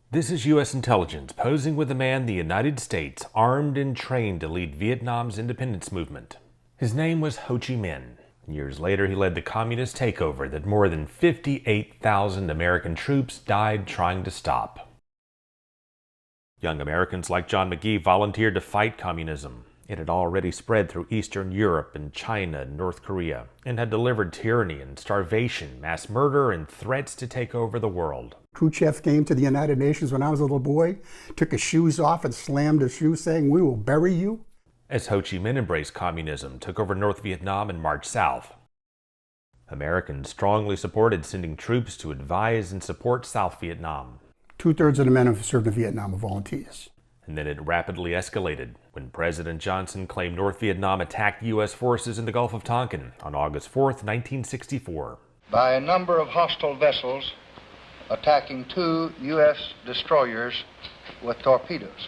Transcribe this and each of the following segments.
This is U.S. intelligence posing with a man the United States armed and trained to lead Vietnam's independence movement. His name was Ho Chi Minh. Years later, he led the communist takeover that more than 58,000 American troops died trying to stop. Young Americans like John McGee volunteered to fight communism. It had already spread through Eastern Europe and China and North Korea, and had delivered tyranny and starvation, mass murder, and threats to take over the world. Khrushchev came to the United Nations when I was a little boy, took his shoes off and slammed his shoes saying, "We will bury you." As Ho Chi Minh embraced communism, took over North Vietnam, and marched south. Americans strongly supported sending troops to advise and support South Vietnam. 2/3 of the men who served in Vietnam were volunteers. And then it rapidly escalated when President Johnson claimed North Vietnam attacked U.S. forces in the Gulf of Tonkin on August 4th, 1964. By a number of hostile vessels attacking 2 U.S. destroyers with torpedoes.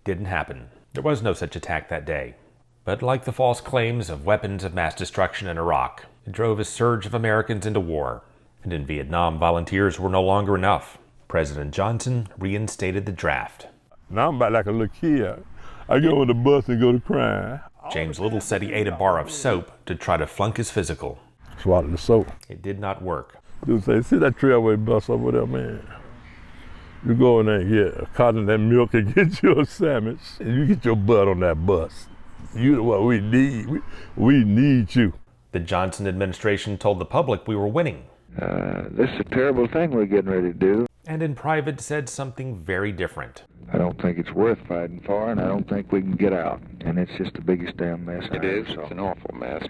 Didn't happen. There was no such attack that day. But like the false claims of weapons of mass destruction in Iraq, it drove a surge of Americans into war. And in Vietnam, volunteers were no longer enough. President Johnson reinstated the draft. Now I'm about like a little kid. I get on the bus and go to crying. James Little said he ate a bar of soap to try to flunk his physical. Swallowed the soap. It did not work. Dude say, see that trailway bus over there, man? You go in there and get a carton of that milk and get you a sandwich, and you get your butt on that bus. You know what we need. We need you. The Johnson administration told the public we were winning. This is a terrible thing we're getting ready to do. And in private said something very different. I don't think it's worth fighting for, and I don't think we can get out. And it's just the biggest damn mess. It is. It's an awful mess.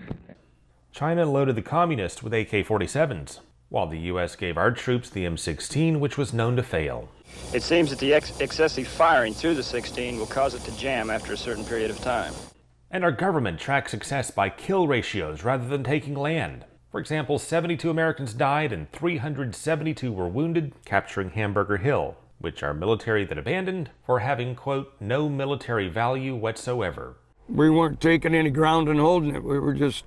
China loaded the communists with AK-47s, while the U.S. gave our troops the M16, which was known to fail. It seems that the excessive firing through the 16 will cause it to jam after a certain period of time. And our government tracked success by kill ratios rather than taking land. For example, 72 Americans died and 372 were wounded capturing Hamburger Hill, which our military then abandoned for having, quote, no military value whatsoever. We weren't taking any ground and holding it. We were just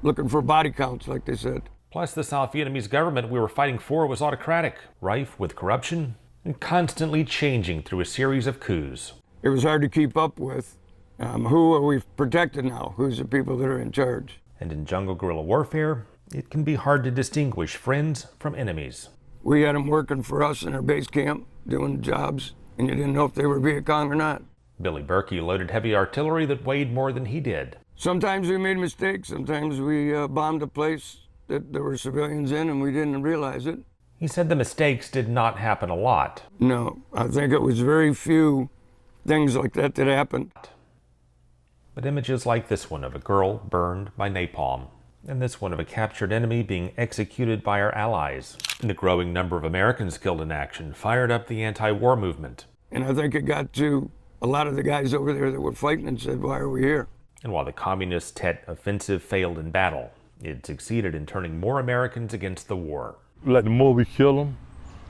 looking for body counts, like they said. Plus, the South Vietnamese government we were fighting for was autocratic, rife with corruption, and constantly changing through a series of coups. It was hard to keep up with. Who are we protected now? Who's the people that are in charge? And in jungle guerrilla warfare, it can be hard to distinguish friends from enemies. We had them working for us in our base camp, doing jobs, and you didn't know if they were Viet Cong or not. Billy Berkey loaded heavy artillery that weighed more than he did. Sometimes we made mistakes. Sometimes we bombed a place that there were civilians in and we didn't realize it. He said the mistakes did not happen a lot. No, I think it was very few things like that that happened. But images like this one of a girl burned by napalm, and this one of a captured enemy being executed by our allies, and the growing number of Americans killed in action fired up the anti-war movement. And I think it got to a lot of the guys over there that were fighting and said, why are we here? And while the communist Tet offensive failed in battle, it succeeded in turning more Americans against the war. Like the more we kill them,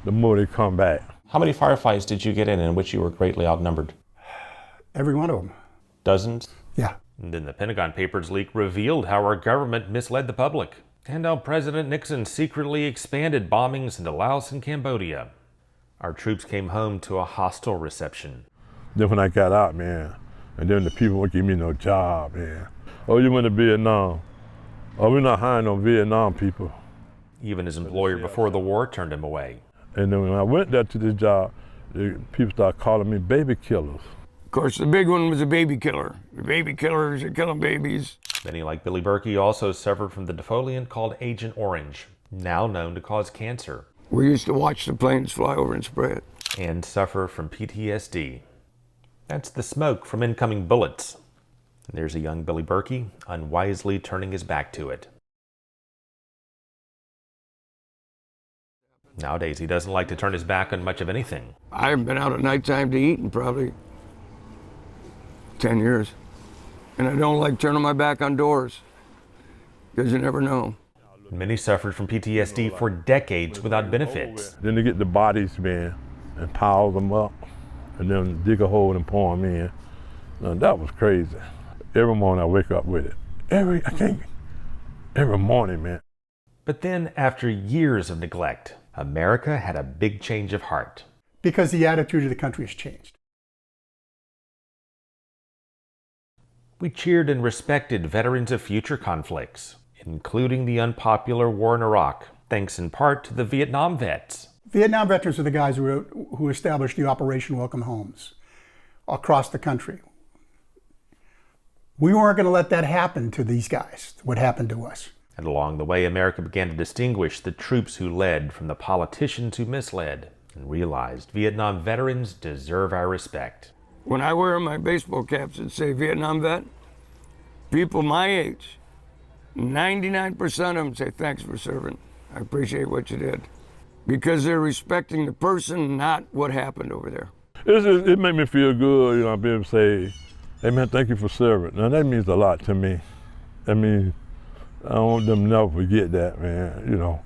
the more they come back. How many firefights did you get in which you were greatly outnumbered? Every one of them. Dozens? Yeah. And then the Pentagon Papers leak revealed how our government misled the public, and how President Nixon secretly expanded bombings into Laos and Cambodia. Our troops came home to a hostile reception. Then when I got out, man, and then the people won't give me no job, man. Oh, you went to Vietnam. Oh, we're not hiring no Vietnam people. Even his employer before the war turned him away. And then when I went there to this job, people started calling me baby killers. Of course, the big one was a baby killer. The baby killers are killing babies. Many, like Billy Berkey, also suffered from the defoliant called Agent Orange, now known to cause cancer. We used to watch the planes fly over and spray it. And suffer from PTSD. That's the smoke from incoming bullets. And there's a young Billy Berkey unwisely turning his back to it. Nowadays, he doesn't like to turn his back on much of anything. I haven't been out at nighttime to eat in probably 10 years. And I don't like turning my back on doors, because you never know. Many suffered from PTSD for decades without benefits. Then they get the bodies, man, and pile them up, and then dig a hole and pour them in. Now, that was crazy. Every morning I wake up with it. Every morning, man. But then, after years of neglect, America had a big change of heart. because the attitude of the country has changed. We cheered and respected veterans of future conflicts, including the unpopular war in Iraq, thanks in part to the Vietnam vets. Vietnam veterans are the guys who established the Operation Welcome Homes across the country. We weren't going to let that happen to these guys, what happened to us. And along the way, America began to distinguish the troops who led from the politicians who misled, and realized Vietnam veterans deserve our respect. When I wear my baseball caps that say Vietnam vet, people my age, 99% of them say, thanks for serving. I appreciate what you did. Because they're respecting the person, not what happened over there. It made me feel good, you know, being able to say, hey man, thank you for serving. Now that means a lot to me. I mean, I don't want them to never forget that, man, you know.